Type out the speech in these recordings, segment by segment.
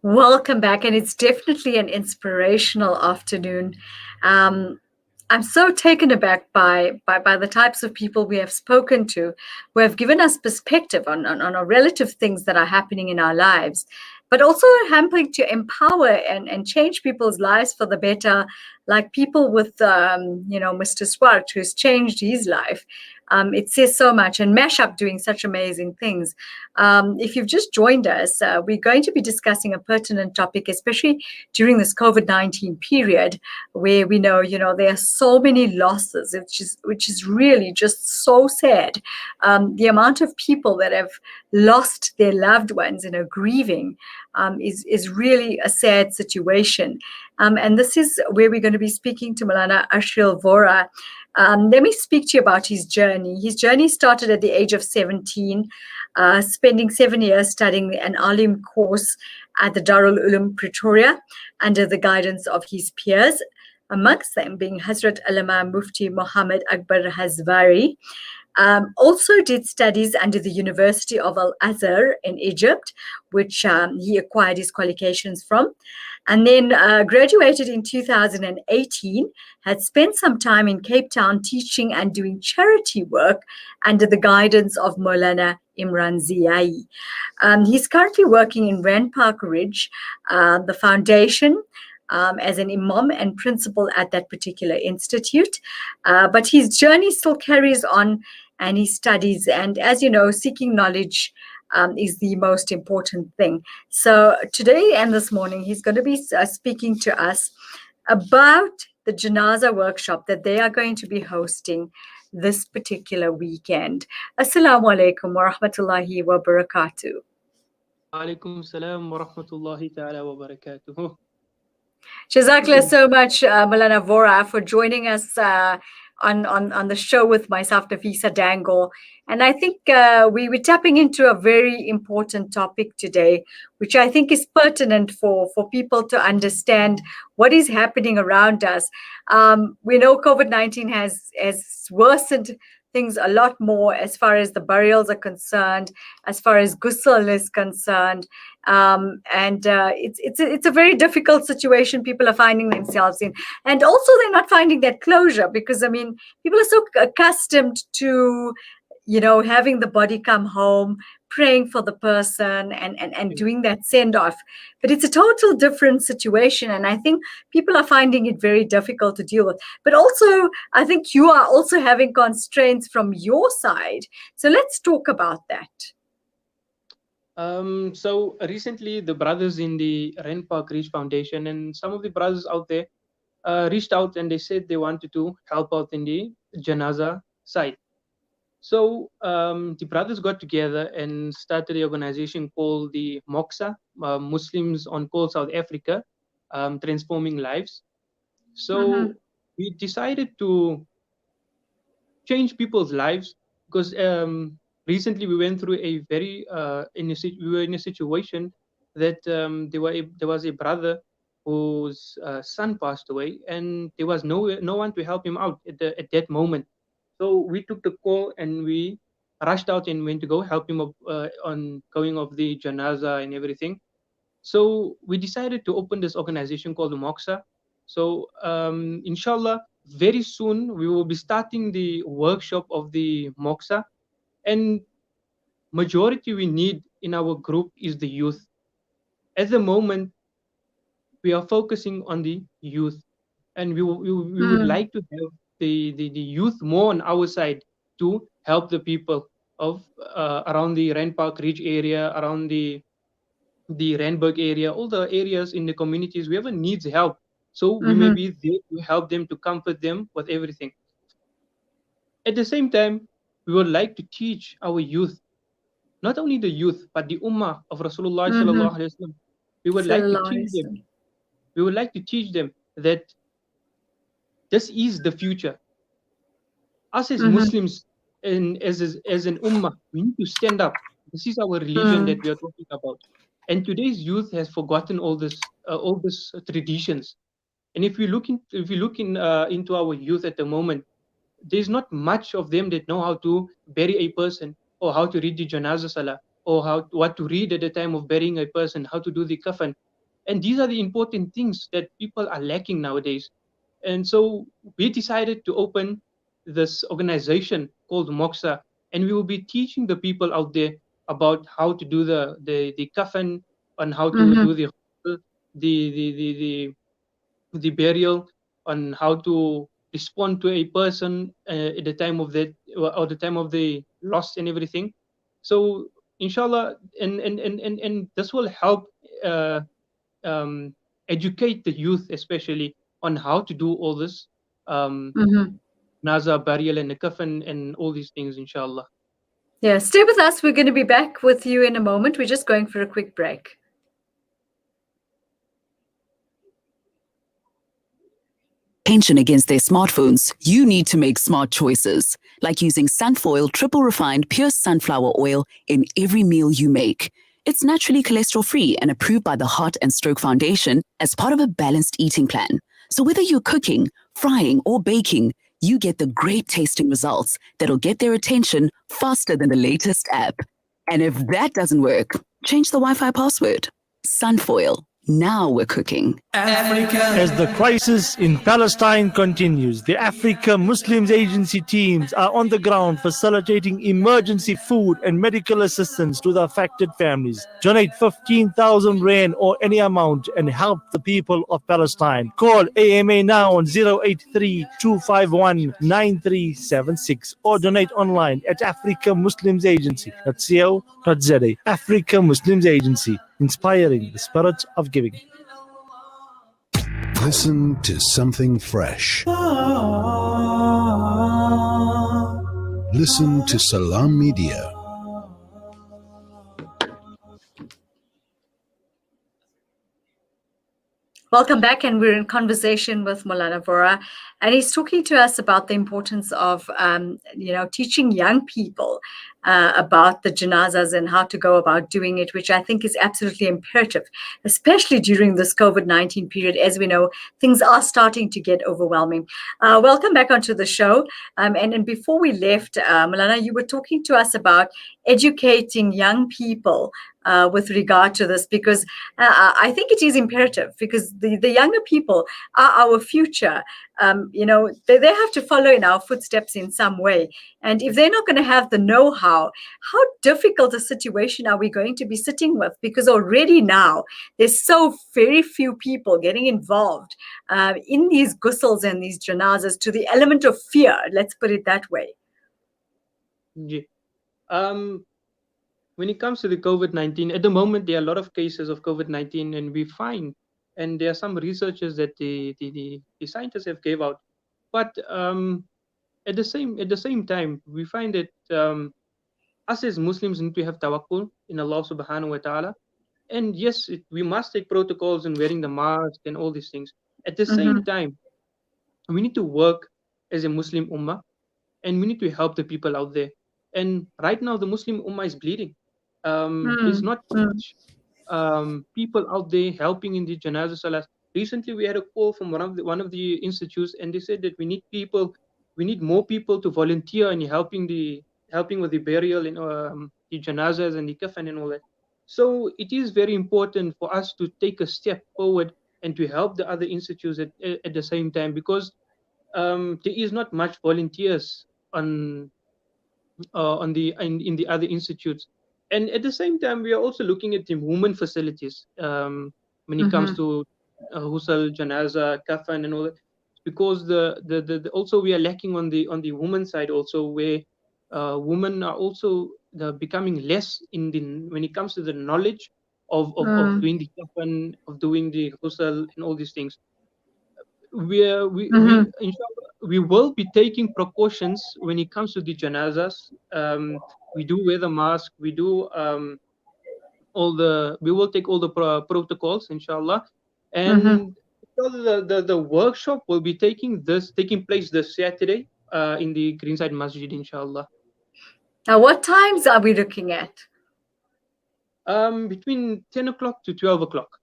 Welcome back, and it's definitely an inspirational afternoon. Um, I'm so taken aback by the types of people we have spoken to, who have given us perspective on our relative things that are happening in our lives, but also helping to empower and change people's lives for the better. Like people with, Mr. Swart, who's changed his life. It says so much, and Mashup doing such amazing things. If you've just joined us, we're going to be discussing a pertinent topic, especially during this COVID-19 period, where we know, there are so many losses, which is really just so sad. The amount of people that have lost their loved ones and are grieving is really a sad situation. And this is where we're going to be speaking to Moulana Arshil Vhora. Let me speak to you about his journey. His journey started at the age of 17, spending 7 years studying an alim course at the Darul Uloom Pretoria under the guidance of his peers, amongst them being Hazrat Alama Mufti Muhammad Akbar Hazvari. Also did studies under the University of Al-Azhar in Egypt, which he acquired his qualifications from, and then graduated in 2018, had spent some time in Cape Town teaching and doing charity work under the guidance of Moulana Imran Ziyai. He's currently working in Rand Park Ridge, the foundation, as an imam and principal at that particular institute. But his journey still carries on, and he studies. And as you know, seeking knowledge is the most important thing. So today and this morning, he's going to be speaking to us about the Janaaza workshop that they are going to be hosting this particular weekend. Assalamu alaikum wa rahmatullahi wa barakatuh. Alaikum salam wa rahmatullahi ta'ala wa barakatuh. Jazakallah so much, Moulana Vhora, for joining us on the show with myself, Nafeesa Dangor. And I think we're tapping into a very important topic today, which I think is pertinent for people to understand what is happening around us. We know COVID-19 has worsened things a lot more as far as the burials are concerned, as far as ghusl is concerned. It's a very difficult situation people are finding themselves in. And also they're not finding that closure because, people are so accustomed to, having the body come home, praying for the person and doing that send off. But it's a total different situation. And I think people are finding it very difficult to deal with. But also, I think you are also having constraints from your side. So let's talk about that. So recently the brothers in the Rand Park Ridge Foundation and some of the brothers out there reached out and they said they wanted to help out in the Janaaza side. So the brothers got together and started an organization called the MOXA, Muslims on Call South Africa, Transforming Lives. So we decided to change people's lives because recently we went through a very we were in a situation that there was a brother whose son passed away and there was no one to help him out at that moment. So we took the call and we rushed out and went to go help him up, on going of the janaza and everything. So we decided to open this organization called the Moxa. So inshallah, very soon we will be starting the workshop of the Moxa. And majority we need in our group is the youth. At the moment, we are focusing on the youth. And we would like to have the youth more on our side to help the people of around the Rand Park Ridge area, around the Randburg area, all the areas in the communities, whoever needs help. So we may be there to help them, to comfort them with everything. At the same time, we would like to teach our youth, not only the youth, but the ummah of Rasulullah sallallahu alaihi wasallam. We would like to teach them. We would like to teach them that this is the future. Us as Muslims and as an ummah, we need to stand up. This is our religion that we are talking about. And today's youth has forgotten all these traditions. And if we look into our youth at the moment, there's not much of them that know how to bury a person or how to read the Janaaza Salah, or what to read at the time of burying a person, how to do the kafan. And these are the important things that people are lacking nowadays. And so we decided to open this organization called Moxa, and we will be teaching the people out there about how to do the kafan, and how to do the burial, on how to respond to a person at the time of that, or the time of the loss and everything. So inshallah, and this will help um, educate the youth, especially on how to do all this naza, burial, and kafan, and all these things, inshallah. Yeah, stay with us. We're going to be back with you in a moment. We're just going for a quick break. Tension against their smartphones, you need to make smart choices, like using Sunfoil triple refined pure sunflower oil in every meal you make. It's naturally cholesterol-free and approved by the Heart and Stroke Foundation as part of a balanced eating plan. So whether you're cooking, frying, or baking, you get the great tasting results that'll get their attention faster than the latest app. And if that doesn't work, change the Wi-Fi password. Sunfoil. Now we're cooking. Africa. As the crisis in Palestine continues, the Africa Muslims Agency teams are on the ground facilitating emergency food and medical assistance to the affected families. Donate 15,000 rand or any amount and help the people of Palestine. Call AMA now on 083-251-9376 or donate online at africamuslimsagency.co.za. Africa Muslims Agency, inspiring the spirit of giving. Listen to something fresh. Listen to Salam Media. Welcome back, and we're in conversation with Moulana Vhora, and he's talking to us about the importance of, teaching young people about the janazas and how to go about doing it, which I think is absolutely imperative, especially during this COVID-19 period. As we know, things are starting to get overwhelming. Welcome back onto the show. And before we left, Moulana, you were talking to us about educating young people with regard to this, because I think it is imperative, because the younger people are our future. They have to follow in our footsteps in some way. And if they're not going to have the know-how, how difficult a situation are we going to be sitting with? Because already now there's so very few people getting involved in these ghusls and these janazas, to the element of fear. Let's put it that way. Yeah. When it comes to the COVID-19, at the moment, there are a lot of cases of COVID-19, and we find, and there are some researchers that the scientists have gave out, but at the same time, we find that us as Muslims need to have tawakkul in Allah subhanahu wa ta'ala. And yes, we must take protocols and wearing the mask and all these things. At the same time, we need to work as a Muslim ummah, and we need to help the people out there. And right now, the Muslim ummah is bleeding. There's not much people out there helping in the Janaaza Salah. Recently, we had a call from one of the institutes, and they said that we need more people to volunteer in helping with the burial and the janazas and the kafan and all that. So it is very important for us to take a step forward and to help the other institutes at the same time, because there is not much volunteers in the other institutes. And at the same time, we are also looking at the women facilities when it comes to husal, janaza, kafan, and all that, because the also we are lacking on the woman side also, where women are also becoming less when it comes to the knowledge of doing the kafan, of doing the husal, and all these things. Inshallah, we will be taking precautions when it comes to the janazas. We do wear the mask. We do we will take all the protocols, inshallah. And the workshop will be taking place this Saturday in the Greenside Masjid, inshallah. Now, what times are we looking at? Between 10 o'clock to 12 o'clock.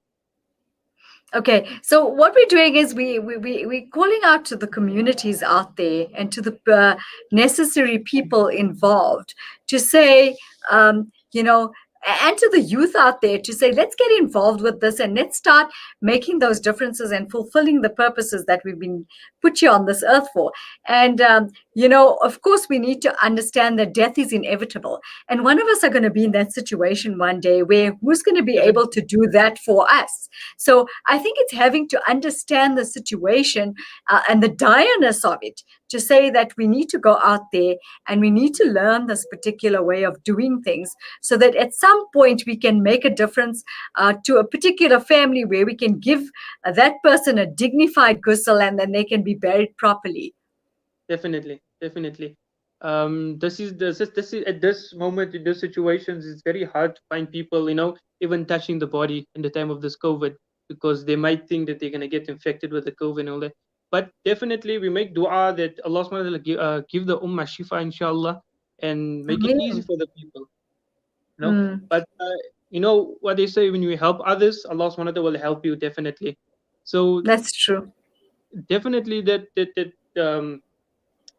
Okay, so what we're doing is we're calling out to the communities out there and to the necessary people involved to say, you know, and to the youth out there to say, let's get involved with this and let's start making those differences and fulfilling the purposes that we've been put here on this earth for. And, of course, we need to understand that death is inevitable. And one of us are going to be in that situation one day where who's going to be able to do that for us? So I think it's having to understand the situation and the direness of it to say that we need to go out there and we need to learn this particular way of doing things so that at some point we can make a difference to a particular family where we can give that person a dignified ghusl and then they can be buried properly. Definitely. This is at this moment in these situations, it's very hard to find people, even touching the body in the time of this COVID, because they might think that they're gonna get infected with the COVID and all that. But definitely, we make dua that Allah subhanahu wa ta'ala give the ummah shifa, inshallah, and make it easy for the people. But what they say, when you help others, Allah subhanahu wa ta'ala will help you, definitely. So that's true. Definitely that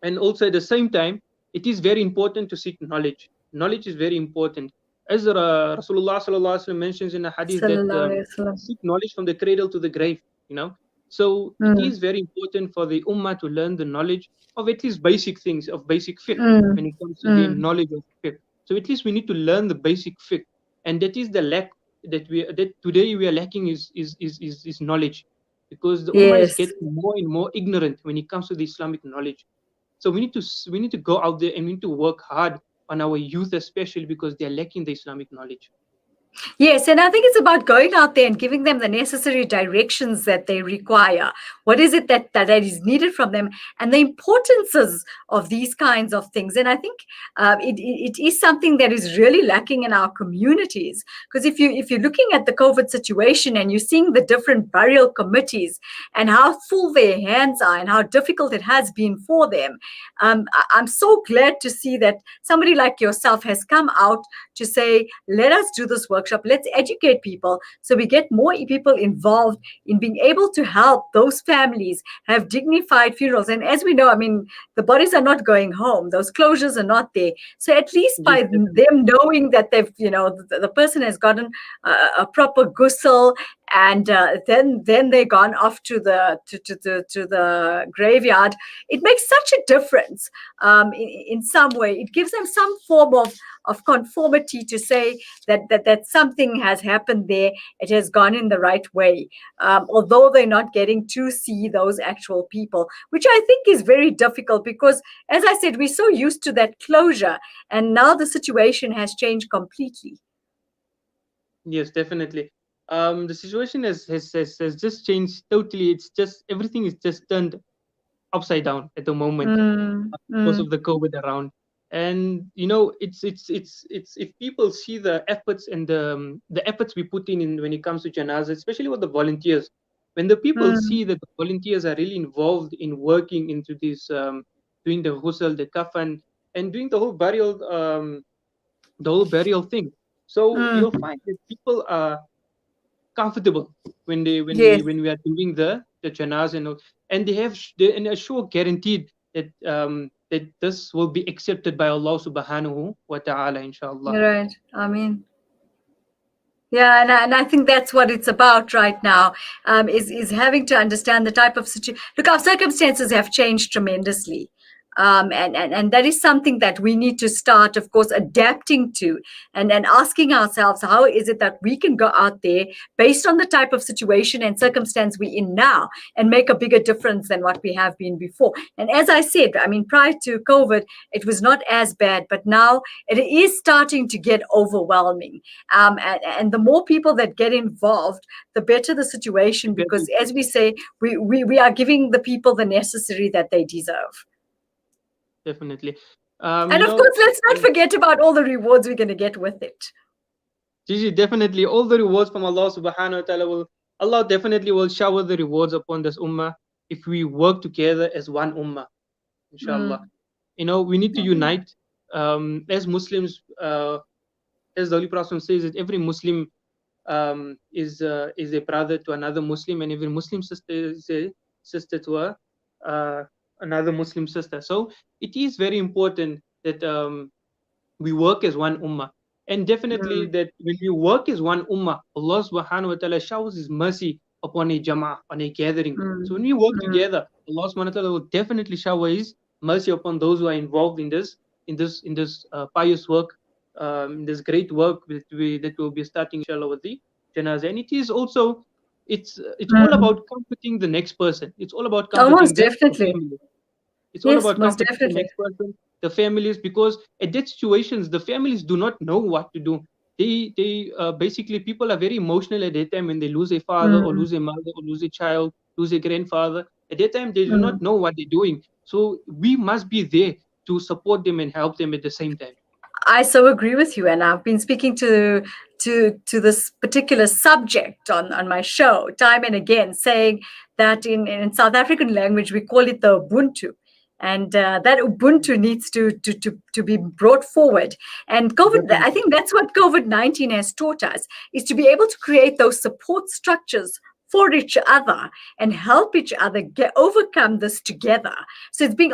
and also at the same time, it is very important to seek knowledge. Knowledge is very important. As Rasulullah sallallahu alaihi wasallam mentions in a hadith that seek knowledge from the cradle to the grave. So it is very important for the ummah to learn the knowledge of at least basic things, of basic fiqh, when it comes to the knowledge of fiqh. So at least we need to learn the basic fiqh, and that is the lack that today we are lacking is knowledge, because the ummah is getting more and more ignorant when it comes to the Islamic knowledge. So we need to go out there and we need to work hard on our youth, especially because they are lacking the Islamic knowledge. Yes, and I think it's about going out there and giving them the necessary directions that they require. What is it that is needed from them, and the importances of these kinds of things. And I think it is something that is really lacking in our communities. Because if you're looking at the COVID situation and you're seeing the different burial committees and how full their hands are and how difficult it has been for them, I'm so glad to see that somebody like yourself has come out to say, let us do this workshop. Let's educate people so we get more people involved in being able to help those families have dignified funerals. And as we know, I mean, the bodies are not going home. Those closures are not there. So at least by them knowing that they've, the person has gotten a proper ghusl, and then they're gone off to the graveyard, it makes such a difference in some way. It gives them some form of conformity to say that something has happened there. It has gone in the right way, although they're not getting to see those actual people, which I think is very difficult because, as I said, we're so used to that closure, and now the situation has changed completely. Yes, definitely. The situation has just changed totally. It's just everything is just turned upside down at the moment because of the COVID around. And it's if people see the efforts and the efforts we put in when it comes to janazah, especially with the volunteers, when the people see that the volunteers are really involved in working into this, doing the ghusl, the kafan, and doing the whole burial thing. So you'll find that people are comfortable when we are doing the janazah, and they have a sure guaranteed that that this will be accepted by Allah subhanahu wa ta'ala, inshallah. Right. Ameen. Yeah, and I think that's what it's about right now, is having to understand the type of situation. Look, our circumstances have changed tremendously. And that is something that we need to start, of course, adapting to and asking ourselves, how is it that we can go out there based on the type of situation and circumstance we're in now and make a bigger difference than what we have been before. And as I said, I mean, prior to COVID, it was not as bad, but now it is starting to get overwhelming. And the more people that get involved, the better the situation, because as we say, we are giving the people the necessary that they deserve. Definitely. And of course, let's not forget about all the rewards we're going to get with it. Gigi, definitely all the rewards from Allah subhanahu wa ta'ala Allah definitely will shower the rewards upon this ummah if we work together as one ummah, inshallah. We need to unite as Muslims, as the Holy Prophet says that every Muslim is a brother to another Muslim, and every Muslim sister is a sister to another Muslim sister. So it is very important that we work as one ummah. And definitely that when we work as one ummah, Allah subhanahu wa ta'ala showers His mercy upon a jama'ah, on a gathering. So when we work together, Allah subhanahu wa ta'ala will definitely shower His mercy upon those who are involved in this pious work, this great work that will be starting inshallah with the janazah. And it is also, it's all about comforting the next person. It's all about Oh, most comforting the definitely. family. It's all Yes, about most comforting the definitely. next person, the families, because at that situations, the families do not know what to do. They basically, people are very emotional at that time when they lose a father or lose a mother or lose a child, lose a grandfather. At that time, they do not know what they're doing. So we must be there to support them and help them at the same time. I so agree with you, and I've been speaking to this particular subject on my show time and again, saying that in South African language we call it the Ubuntu, and that Ubuntu needs to be brought forward. And COVID, I think that's what COVID-19 has taught us, is to be able to create those support structures for each other and help each other overcome this together. So it's being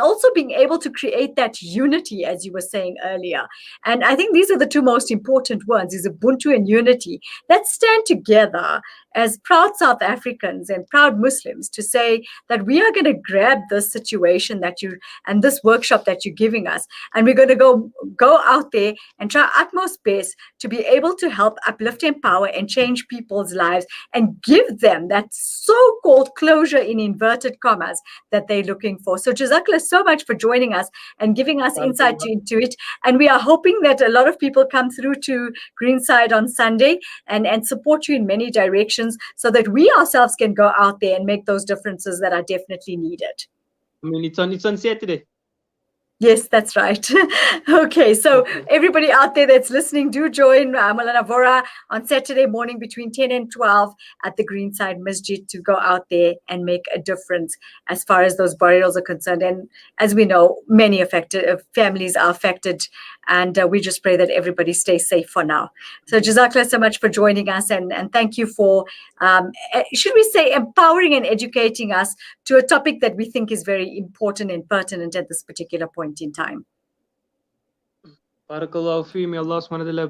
able to create that unity, as you were saying earlier. And I think these are the two most important ones, is Ubuntu and unity. Let's stand together as proud South Africans and proud Muslims to say that we are going to grab this situation and this workshop that you're giving us, and we're going to go out there and try our utmost best to be able to help uplift, empower, and change people's lives and give them that so-called closure, in inverted commas, that they're looking for. So Jazakallah so much for joining us and giving us insight into it. And we are hoping that a lot of people come through to Greenside on Sunday and support you in many directions, so that we ourselves can go out there and make those differences that are definitely needed. I mean, it's on Saturday. Yes, that's right. Okay, so everybody out there that's listening, do join Moulana Vhora on Saturday morning between 10 and 12 at the Greenside Masjid to go out there and make a difference as far as those burials are concerned. And as we know, many families are affected, and we just pray that everybody stays safe for now. So Jazakallah so much for joining us, and thank you for, should we say, empowering and educating us to a topic that we think is very important and pertinent at this particular point in time. Barakallahu fi. May Allah subhanahu wa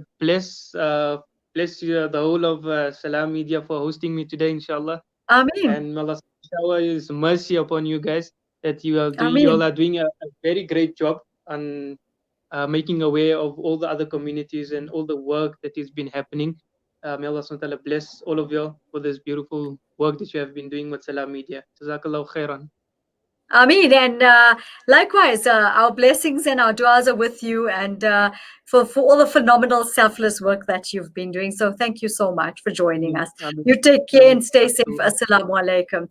ta'ala bless you, the whole of Salam Media, for hosting me today, inshallah. Ameen. And may Allah shower His mercy upon you guys, that you all are doing a very great job on making aware of all the other communities and all the work that has been happening. May Allah subhanahu wa ta'ala bless all of you for this beautiful work that you have been doing with Salam Media. Jazakallahu khairan. Ameen. And likewise, our blessings and our du'as are with you, and for all the phenomenal selfless work that you've been doing. So thank you so much for joining us. You take care and stay safe. Assalamu alaikum.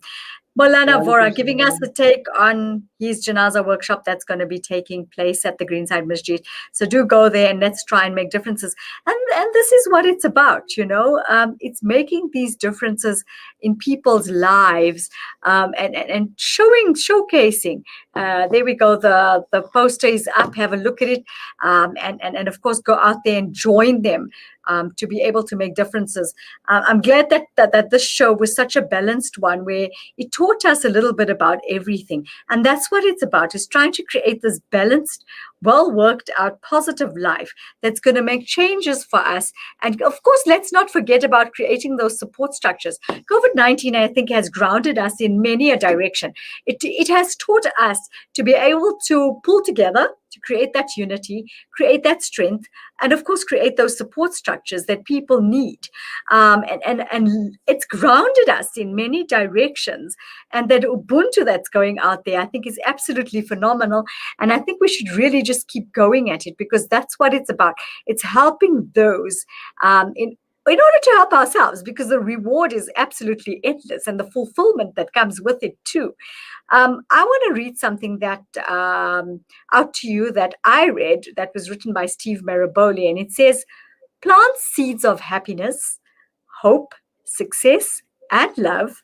Moulana Vhora giving us a take on his Janaaza workshop that's going to be taking place at the Greenside Masjid. So do go there and let's try and make differences. And this is what it's about, you know. It's making these differences in people's lives, and showcasing. There we go. The poster is up. Have a look at it, and of course go out there and join them. To be able to make differences. I'm glad that this show was such a balanced one, where it taught us a little bit about everything. And that's what it's about, is trying to create this balanced, well worked out, positive life that's going to make changes for us. And of course, let's not forget about creating those support structures. COVID-19, I think, has grounded us in many a direction. It has taught us to be able to pull together, to create that unity, create that strength, and of course, create those support structures that people need. And it's grounded us in many directions. And that Ubuntu that's going out there, I think, is absolutely phenomenal. And I think we should really just keep going at it, because that's what it's about. It's helping those in order to help ourselves, because the reward is absolutely endless, and the fulfillment that comes with it too. I want to read something that out to you that I read, that was written by Steve Maraboli, and it says, "Plant seeds of happiness, hope, success, and love.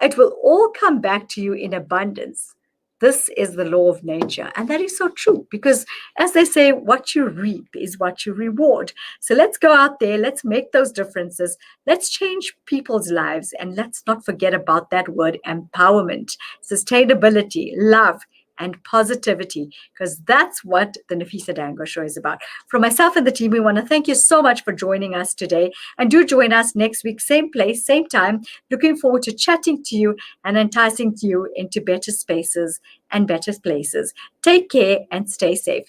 It will all come back to you in abundance. This is the law of nature. And that is so true because, as they say, what you reap is what you reward. So let's go out there. Let's make those differences. Let's change people's lives. And let's not forget about that word empowerment, sustainability, love, and positivity, because that's what the Nafeesa Dangor Show is about. From myself and the team, we want to thank you so much for joining us today. And do join us next week, same place, same time. Looking forward to chatting to you and enticing you into better spaces and better places. Take care and stay safe.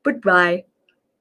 Goodbye.